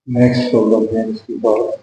Next problem is about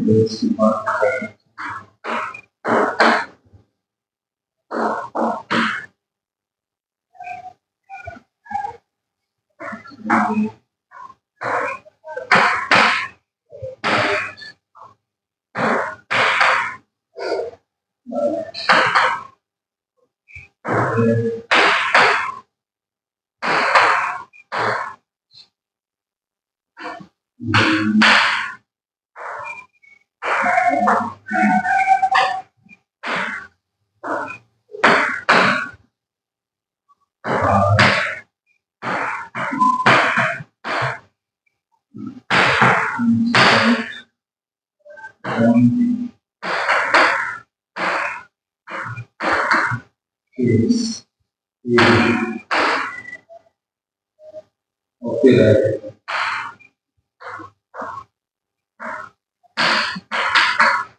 this is okay, right? Because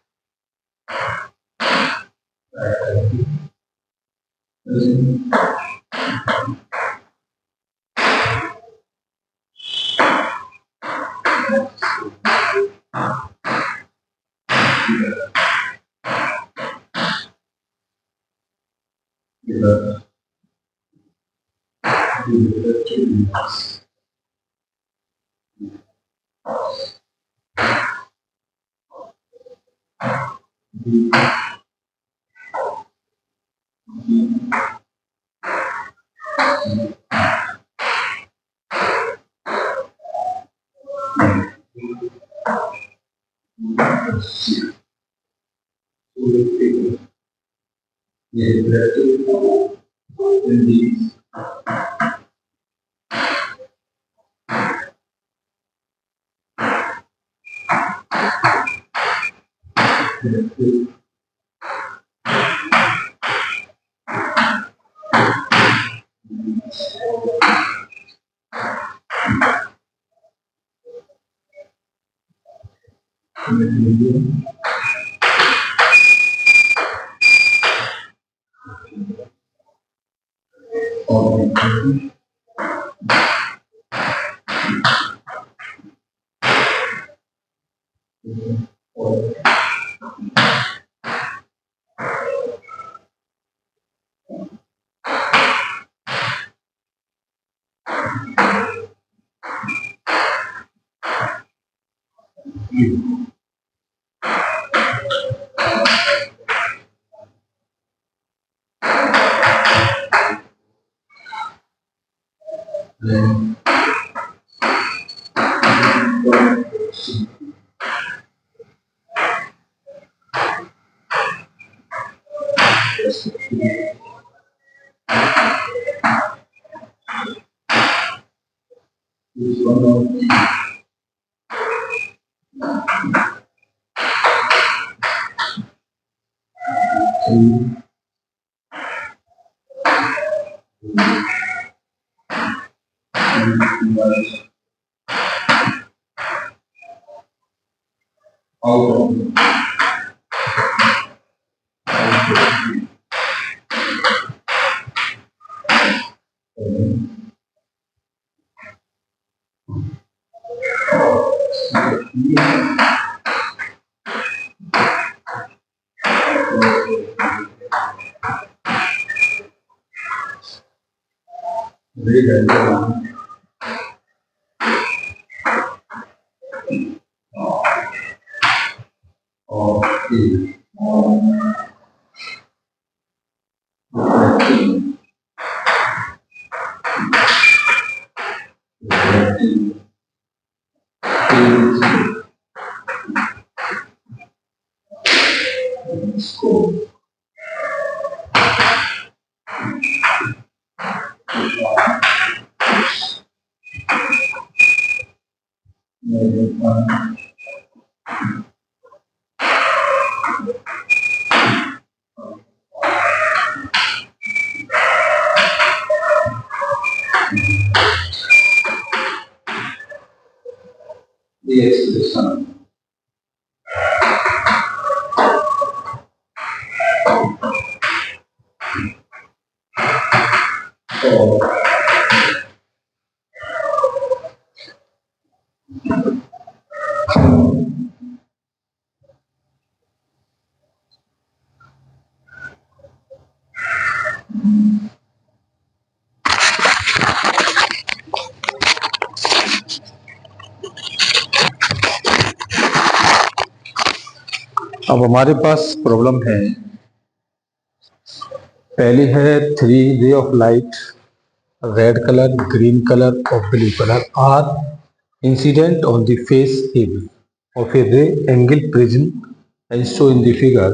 is one of the out of red angle और the expression of अब हमारे पास problem है, पहली है 3 ray of light red colour, green colour और blue colour are incident on the face AB of a ray angle prism as shown in the figure.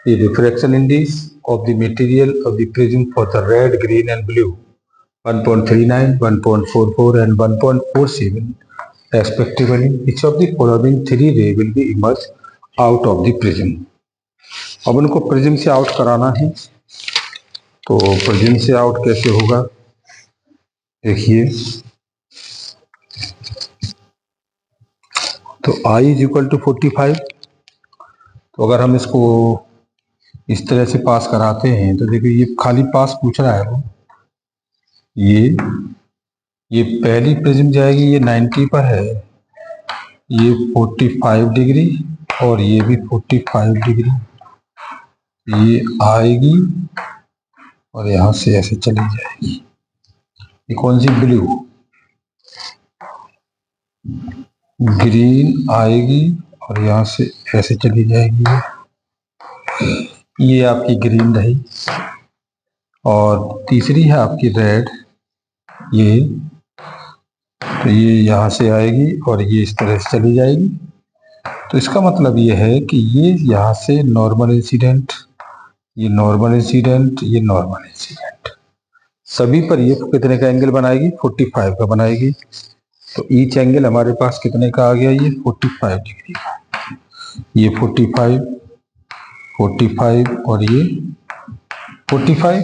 The refraction index of the material of the prism for the red, green and blue 1.39, 1.44 and 1.47 respectively. Each of the following 3 ray will be emerged out of the prism. अब उनको prism से out कराना है, तो prism से out कैसे होगा, देखिए। तो I इज इक्वल टू 45। तो अगर हम इसको इस तरह से पास कराते हैं तो देखिए ये खाली पास पूछ रहा है वो, ये पहली प्रिज्म जाएगी, ये 90 पर है, ये 45 डिग्री और ये भी 45 डिग्री, ये आएगी और यहाँ से ऐसे चली जाएगी। ये कौन सी, ब्लू, ग्रीन आएगी और यहाँ से ऐसे चली जाएगी, ये आपकी ग्रीन रही। और तीसरी है आपकी रेड, ये, तो ये यहाँ से आएगी और ये इस तरह से चली जाएगी। तो इसका मतलब ये है कि ये यहाँ से नॉर्मल इंसिडेंट, ये नॉर्मल इंसिडेंट, ये नॉर्मल इंसिडेंट, सभी पर ये कितने का एंगल बनाएगी, 45 का बनाएगी। तो ईच एंगल हमारे पास कितने का आ गया, ये 45 डिग्री का, ये 45, 45 और ये 45।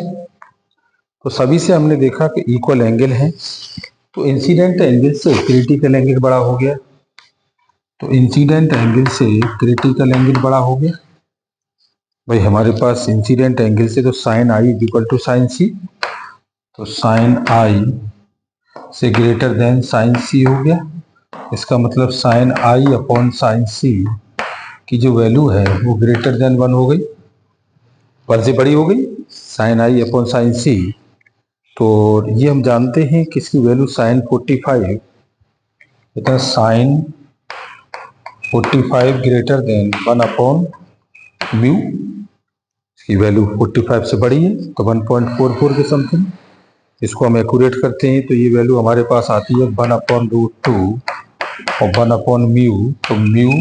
तो सभी से हमने देखा कि इक्वल एंगल है, तो इंसिडेंट एंगल से क्रिटिकल एंगल बड़ा हो गया, तो इंसिडेंट एंगल से क्रिटिकल एंगल बड़ा हो गया। भाई हमारे पास इंसिडेंट एंगल से तो sine i is equal to sine c, तो साइन आई से ग्रेटर देन साइन सी हो गया। इसका मतलब साइन आई अपॉन साइन सी की जो वैल्यू है वो ग्रेटर देन 1 हो गई, 1 से बड़ी हो गई, साइन आई अपॉन साइन सी। तो ये हम जानते हैं कि इसकी वैल्यू साइन 45, इतना sine 45 greater than 1 upon mu, इसकी वैल्यू 45 से बड़ी है तो 1.44 के समथिंग। इसको हम एक्यूरेट करते हैं तो ये वैल्यू हमारे पास आती है 1/√2 और 1 अपॉन म्यू, तो म्यू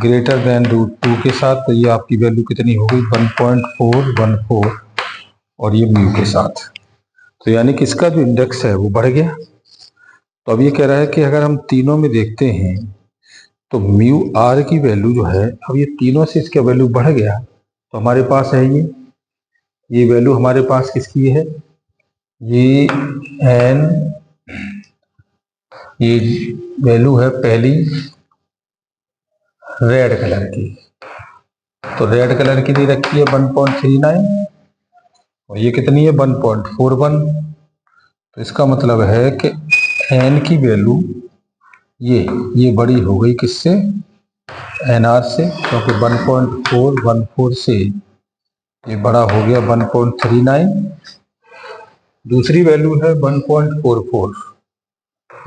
ग्रेटर देन √2 के साथ, तो ये आपकी वैल्यू कितनी हो गई, 1.414 और ये म्यू के साथ। तो यानी कि इसका जो इंडेक्स है वो बढ़ गया। तो अब ये कह रहा है कि अगर हम तीनों में देखते हैं तो म्यू आर की वैल्यू जो है, अब ये तीनों से इसका वैल्यू बढ़ गया, तो हमारे पास है ये वैल्यू हमारे पास किसकी है, ये एन, ये वैल्यू है पहली रेड कलर की, तो रेड कलर की दे रखी है 1.39 और ये कितनी है 1.41। तो इसका मतलब है कि एन की वैल्यू ये बड़ी हो गई किससे, एन आर से, क्योंकि 1.414 से ये बड़ा हो गया 1.39 दूसरी वैल्यू है 1.44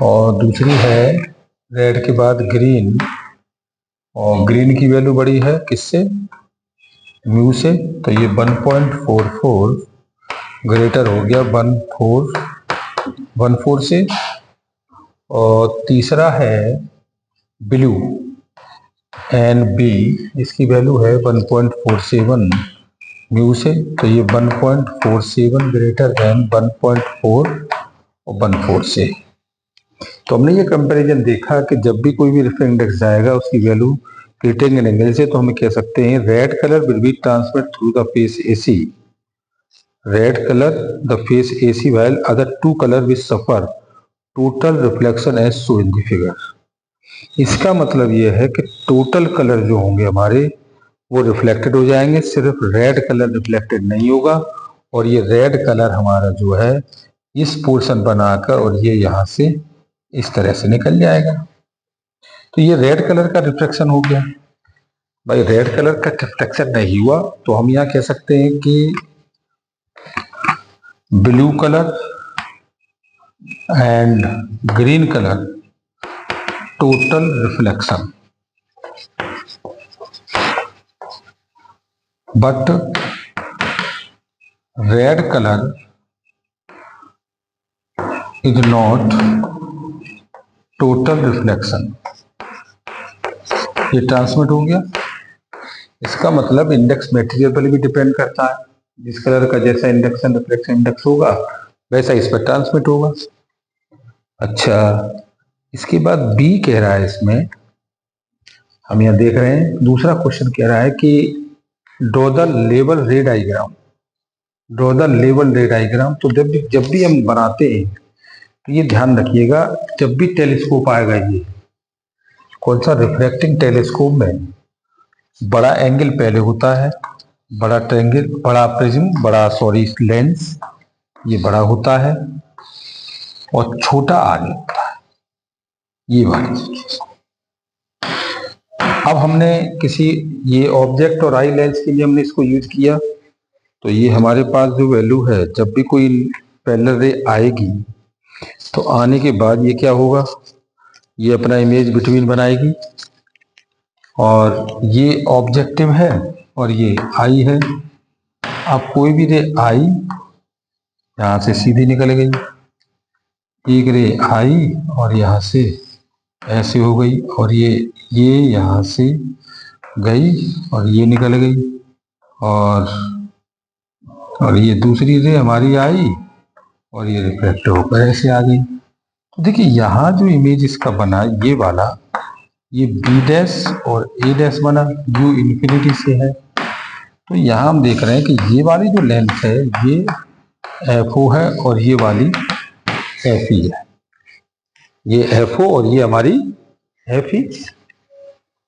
और दूसरी है रेड के बाद ग्रीन, और ग्रीन की वैल्यू बड़ी है किससे, म्यू से, तो ये 1.44 ग्रेटर हो गया 14 से। और तीसरा है ब्लू एंड बी, इसकी वैल्यू है 1.47 म्यू से, तो ये 1.47 ग्रेटर देन 1.4 और 1.4 से। तो हमने ये कंपैरिजन देखा कि जब भी कोई भी रिफ्रैक्टिव इंडेक्स आएगा उसकी वैल्यू क्रिटिकल एंगल से, तो हमें कह सकते हैं red colour will be transmit through the face AC, red colour the face AC while other two color will suffer total reflection as shown in the figure। इसका मतलब ये है कि टोटल कलर जो होंगे हमारे वो रिफ्लेक्टेड हो जाएंगे, सिर्फ रेड कलर रिफ्लेक्टेड नहीं होगा। और ये रेड कलर हमारा जो है इस पोर्शन बनाकर और ये यहाँ से इस तरह से निकल जाएगा, तो ये रेड कलर का रिफ्लेक्शन हो गया। भाई रेड कलर का रिफ्लेक्शन नहीं हुआ तो हम यहाँ कह सकते हैं कि blue colour and green colour total reflection, but red colour is not total reflection. ये ट्रांसमिट हो गया, इसका मतलब इंडेक्स मटेरियल पर भी डिपेंड करता है, जिस कलर का जैसा इंडक्शन रिफ्लेक्शन इंडेक्स होगा वैसा इस पर ट्रांसमिट होगा। अच्छा, इसके बाद बी कह रहा है, इसमें हम यहाँ देख रहे हैं दूसरा क्वेश्चन कह रहा है कि ड्रॉ द लेवल रे डायग्राम, ड्रॉ द लेवल रे डायग्राम। तो जब भी हम बनाते हैं तो ये ध्यान रखिएगा, जब भी टेलीस्कोप आएगा, ये कौन सा रिफ्रैक्टिंग टेलीस्कोप में बड़ा एंगल पहले होता है, बड़ा ट्रायंगल, बड़ा प्रिज्म, बड़ा सॉरी लेंस, ये बड़ा होता है और छोटा आगे होता है, ये वाली चीज। अब हमने किसी ये ऑब्जेक्ट और आई लेंस के लिए हमने इसको यूज किया, तो ये हमारे पास जो वैल्यू है, जब भी कोई पैरेलल रे आएगी तो आने के बाद ये क्या होगा, ये अपना इमेज बिटवीन बनाएगी और ये ऑब्जेक्टिव है और ये आई है। अब कोई भी रे आई यहाँ से सीधी निकल गई, एक रे आई और यहाँ से ऐसे हो गई, और ये यहाँ से गई और ये निकल गई, और ये दूसरी रे हमारी आई और ये रिफ्लेक्ट होकर ऐसे आ गई। तो देखिए यहाँ जो इमेज इसका बना ये वाला, ये बी डैश और ए डैश बना, यू इन्फिनिटी से है। तो यहाँ हम देख रहे हैं कि ये वाली जो लेंथ है ये FO है और ये वाली FE है, ये FO और ये हमारी FE,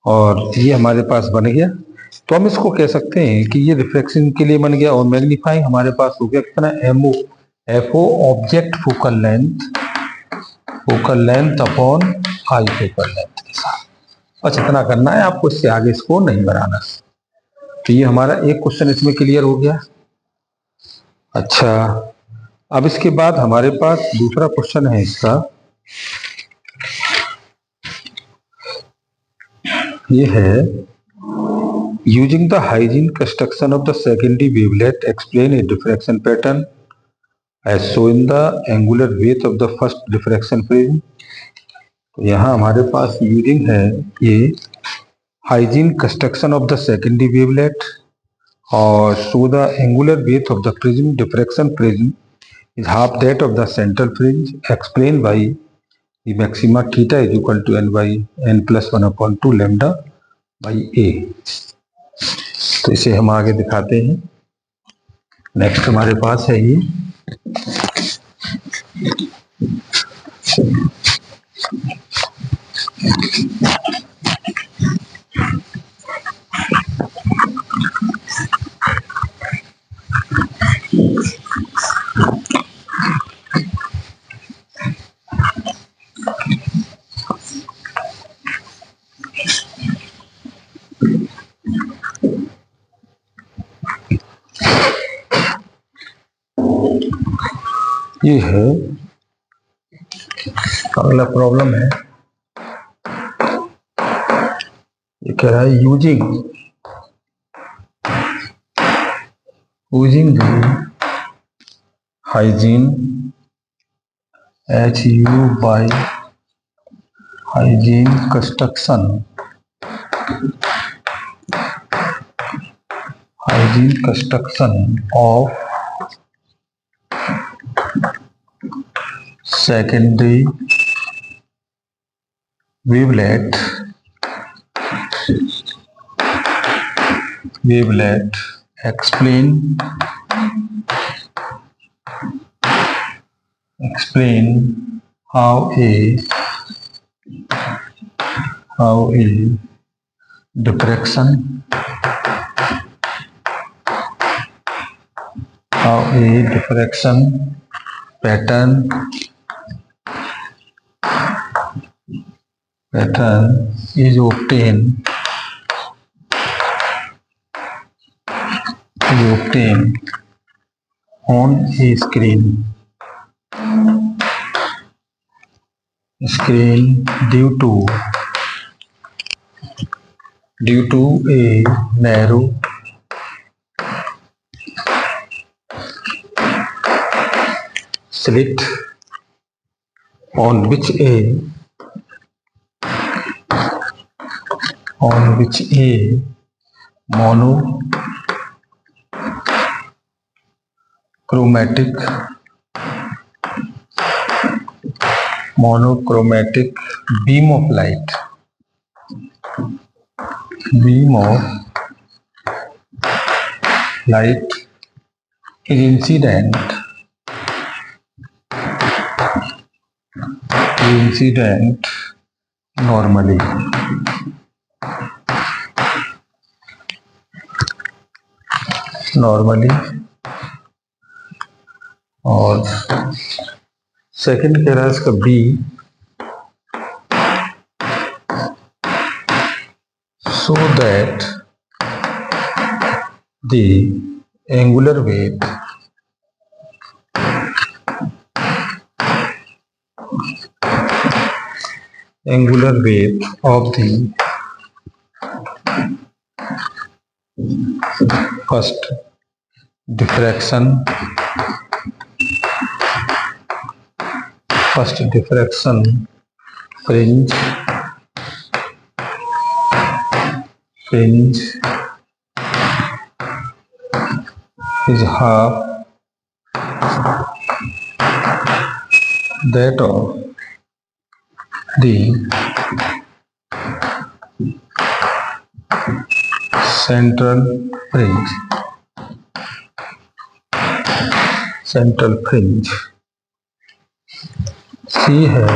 और ये हमारे पास बन गया। तो हम इसको कह सकते हैं कि ये रिफ्लेक्शन के लिए बन गया, और मैग्नीफाई हमारे पास हो गया कितना, MO FO object focal length upon I focal length के साथ। बस इतना करना है आपको, इससे आगे इसको नहीं बनाना। तो ये हमारा एक क्वेश्चन इसमें क्लियर हो गया। अच्छा, अब इसके बाद हमारे पास दूसरा क्वेश्चन है इसका, ये है using the Huygens construction of the secondary wavelet explain a diffraction pattern as show in the angular width of the first diffraction prism. तो यहाँ हमारे पास यूजिंग है ये Huygens construction of the secondary wavelet और show the angular width of the prism, diffraction prism is half that of the central fringe explained by the maxima theta is equal to n by n plus 1 upon 2 lambda by a। तो इसे हम आगे दिखाते हैं। Next हमारे पास है ये ये है अगला प्रॉब्लम है, ये कह रहा है using the hygiene by hygiene construction of secondary wavelet explain how a diffraction pattern is obtained on a screen due to a narrow slit on which a monochromatic beam of light is incident normally. और second कह रहा है इसका B, so that the angular weight of the first diffraction fringe is half that of the central fringe. C है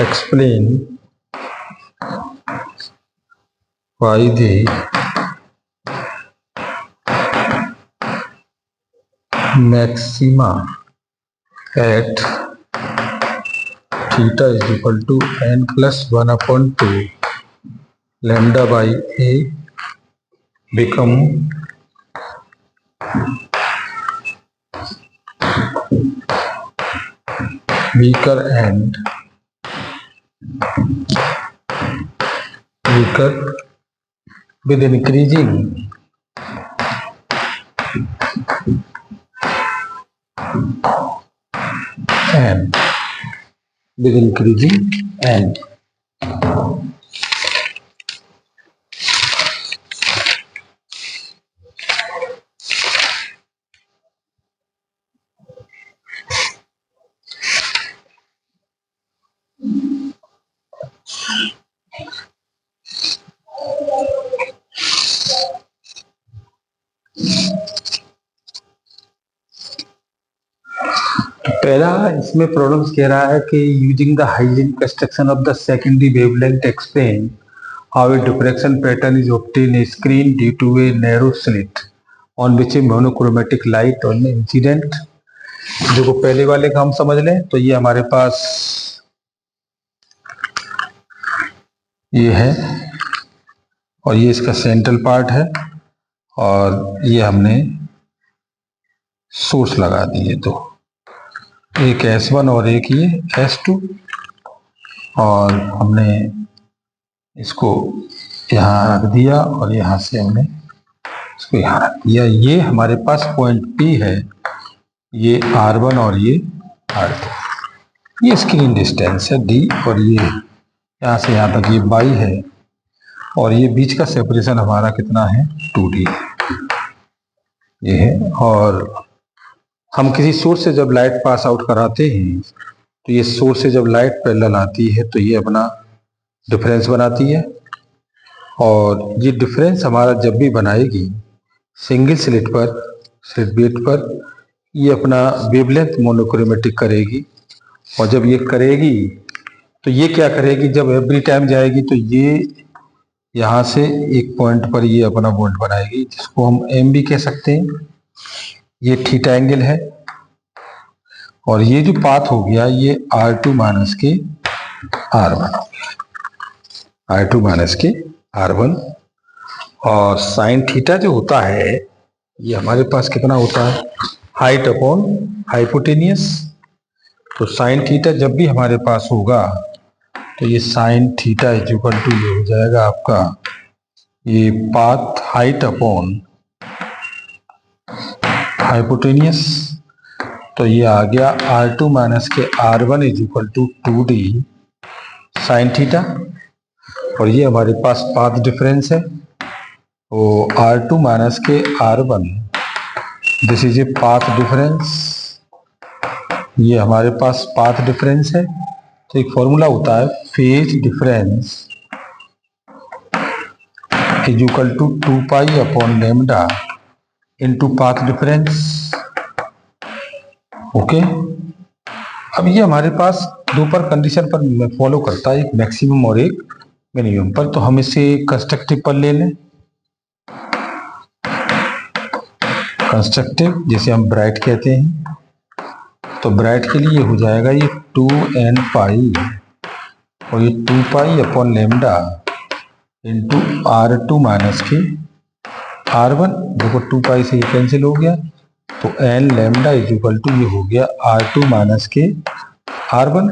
explain why the maxima at theta is equal to n plus 1/2 lambda by a become weaker with increasing n. पहला इसमें problems कह रहा है कि using the Huygens construction of the secondary wavelength explain how a diffraction pattern is obtain a screen due to a narrow slit on which a monochromatic light on incident. जो पहले वाले का हम समझ लें तो ये हमारे पास ये है और ये इसका सेंट्रल पार्ट है और ये हमने सोर्स लगा दिए दो, एक S1 और एक ये S2, और हमने इसको यहाँ रख दिया और यहाँ से हमने इसको यहाँ रख दिया। ये हमारे पास पॉइंट P है, ये R1 और ये R2, ये स्क्रीन डिस्टेंस है D, और ये यहाँ से यहाँ तक ये y है, और ये बीच का सेपरेशन हमारा कितना है 2D ये है। और हम किसी सोर्स से जब लाइट पास आउट कराते हैं तो ये सोर्स से जब लाइट पैरेलल आती है तो ये अपना डिफरेंस बनाती है, और ये डिफरेंस हमारा जब भी बनाएगी सिंगल स्लिट बेट पर ये अपना वेवलेंथ मोनोक्रोमेटिक करेगी, और जब ये करेगी तो ये क्या करेगी, जब एवरी टाइम जाएगी तो ये यहाँ से एक पॉइंट पर ये अपना बॉन्ड बनाएगी, जिसको हम एम भी कह सकते हैं। ये थीटा एंगल है, और ये जो पाथ हो गया ये R2 माइनस के R1 हो गया, R2 माइनस के R1। और साइन थीटा जो होता है ये हमारे पास कितना होता है, हाइट अपॉन हाइपोटेनियस। तो साइन थीटा जब भी हमारे पास होगा तो ये sine theta is equal to ये हो जाएगा आपका ये पाथ हाइट अपॉन हाइपोटेनियस। तो ये आ गया R2 माइनस के R1 is equal to 2D sine theta, और ये हमारे पास पाथ डिफरेंस है, वो R2 माइनस के R1, this is a path difference, ये हमारे पास पाथ डिफरेंस है। तो एक फॉर्मूला होता है phase difference is equal to 2 pi upon lambda into path difference. Okay, अब ये हमारे पास दो पर कंडीशन पर फॉलो करता है, एक मैक्सिमम और एक मिनिमम पर। तो हम इसे कंस्ट्रक्टिव पर ले लें, कंस्ट्रक्टिव जिसे हम ब्राइट कहते हैं। तो ब्राइट के लिए हो जाएगा ये 2n पाई और ये 2 pi upon lambda into R2 minus के R1। देखो 2 पाई से ये कैंसिल हो गया, तो n lambda is equal to ये हो गया R2 माइनस के R1।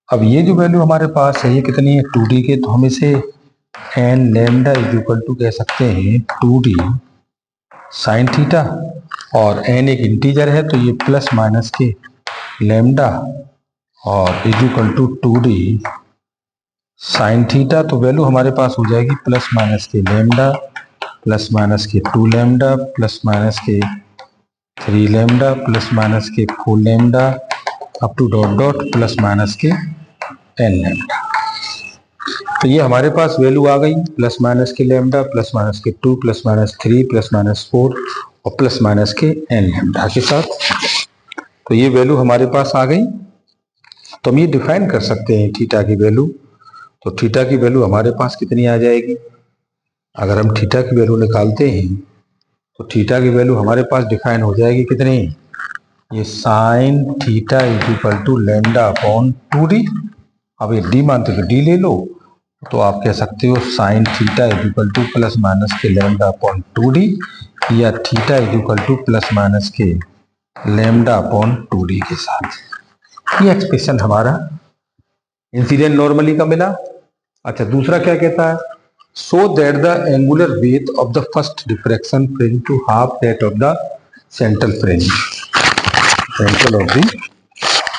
अब ये जो वैल्यू हमारे पास है ये कितनी है 2D के, तो हम इसे n lambda is equal to कह सकते हैं 2D साइन थीटा, और n एक इंटीजर है तो ये प्लस माइनस के लेमडा और is equal to 2D sine theta. तो वैल्यू हमारे पास हो जाएगी plus minus k lambda plus minus k 2 lambda plus minus के 3 लेमडा प्लस माइनस के 4 lambda up to dot dot plus minus के n lambda. तो ये हमारे पास वैल्यू आ गई plus minus k lambda plus minus k 2 plus minus 3 plus minus 4 और plus minus के n लेमडा के साथ। तो ये वैल्यू हमारे पास आ गई। तो हम ये डिफाइन कर सकते हैं थीटा की वैल्यू। तो थीटा की वैल्यू हमारे पास कितनी आ जाएगी, अगर हम थीटा की वैल्यू निकालते हैं तो थीटा की वैल्यू हमारे पास डिफाइन हो जाएगी कितनी, ये sine theta is equal to lambda upon 2D। अब ये डी मानते तो डी ले लो, तो आप कह सकते हो sign theta is equal two plus minus k lambda upon 2D, या theta is equal two plus minus k lambda upon 2D के साथ। ये एक्सप्रेशन हमारा इंसिडेंट नॉर्मली का मिला। अच्छा, दूसरा क्या कहता है, so that the angular width of the first diffraction fringe to half that of the central fringe, central of the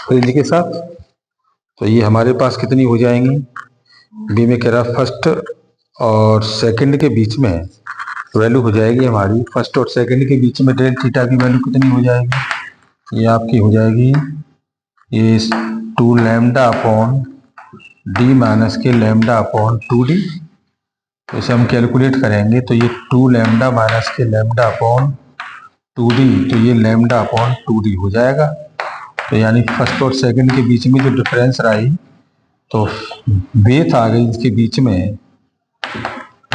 fringe के साथ। तो ये हमारे पास कितनी हो जाएंगी, बी में कह रहा फर्स्ट और सेकंड के बीच में वैल्यू हो जाएगी हमारी, फर्स्ट और सेकंड के बीच में डेल थीटा की वैल्यू कितनी हो जाएगी, ये आपकी हो जाएगी ये 2 lambda upon D minus k lambda upon 2D। तो इसे हम कैलकुलेट करेंगे तो ये 2 lambda minus k lambda upon 2D, तो ये लेमडा अपॉन 2D हो जाएगा। तो यानी फर्स्ट और सेकंड के बीच में जो डिफरेंस रही तो वेथ आ गई इसके बीच में,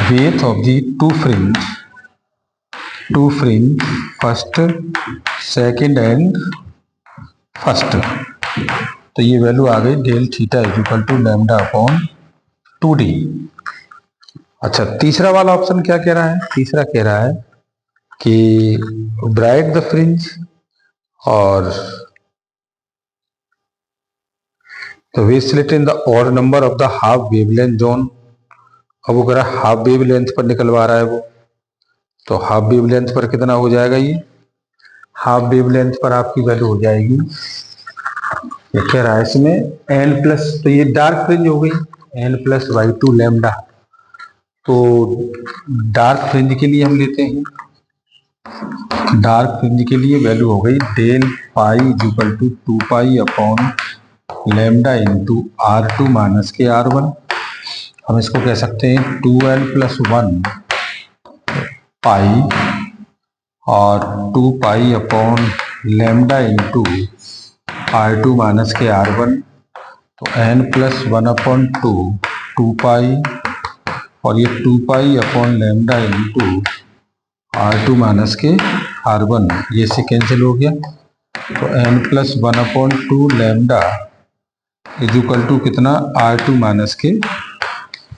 width of the two fringe first second and first. तो ये वैल्यू आ गई del theta is equal to lambda upon 2D। अच्छा, तीसरा वाला ऑप्शन क्या कह रहा है, तीसरा कह रहा है कि ब्राइट द फ्रिंज और तो वे slit in the odd number of the half wavelength zone. अब वो कह रहा है हाफ वेवलेंथ पर निकलवा रहा है वो, तो हाफ वेवलेंथ पर कितना हो जाएगा, ये हाफ वेवलेंथ पर आपकी वैल्यू हो जाएगी, ये कह रहा है इसमें n प्लस, तो ये डार्क फ्रिंज हो गई n प्लस बाई 2 लैम्डा। तो डार्क फ्रिंज के लिए हम लेते हैं, डार्क फ्रिंज के लिए वैल्यू हो गई del pi equal to 2 pi upon lambda into R2 minus के R1। हम इसको कह सकते हैं 2n प्लस 1 पाई और 2 pi upon lambda into R2 minus के R1। तो n प्लस 1 अपॉन 2 पाई और ये 2 pi upon lambda into R2 minus के R1, ये से कैंसिल हो गया। तो n plus 1 upon 2 lambda is equal to कितना, R2 माइनस के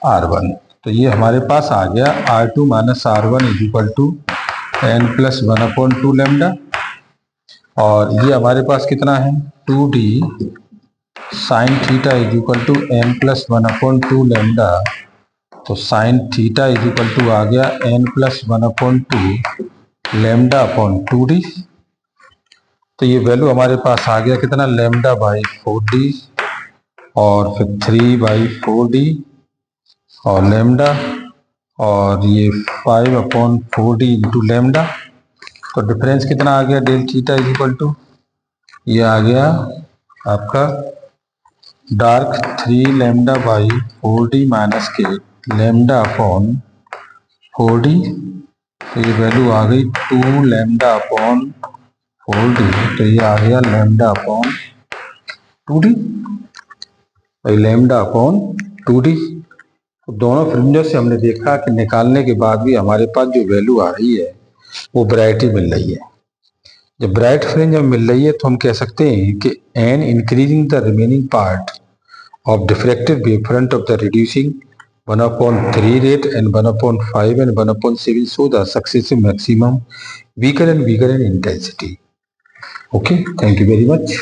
R1। तो ये हमारे पास आ गया R2 minus R1 is equal to n plus 1 upon 2 lambda. और ये हमारे पास कितना है 2d sine theta is equal to n plus 1 upon 2 lambda. तो sine theta is equal to आ गया n plus 1 upon 2 lambda upon 2d। तो ये वैल्यू हमारे पास आ गया कितना, लैम्डा बाई 4d और फिर 3 बाई 4d और लैम्डा और ये 5 अपॉन 4d इंटू लैम्डा। तो डिफरेंस कितना आ गया, del theta is equal to ये आ गया आपका dark 3 lambda by 4d minus k lambda upon 4d। तो ये वैल्यू आ गई 2 लैम्डा अपॉन 4d। तो ये आ गया lambda upon 2d, lambda upon 2d। तो दोनों फ्रिंजों से हमने देखा कि निकालने के बाद भी हमारे पास जो वैल्यू आ रही है वो ब्राइट ही मिल रही है। जब ब्राइट फ्रिंज हमें मिल रही है तो हम कह सकते हैं कि n increasing the remaining part of diffracted wavefront of the reducing 1/3 rate and 1/5 and 1/7 show the successive maximum weaker and weaker in intensity. Okay, thank you very much.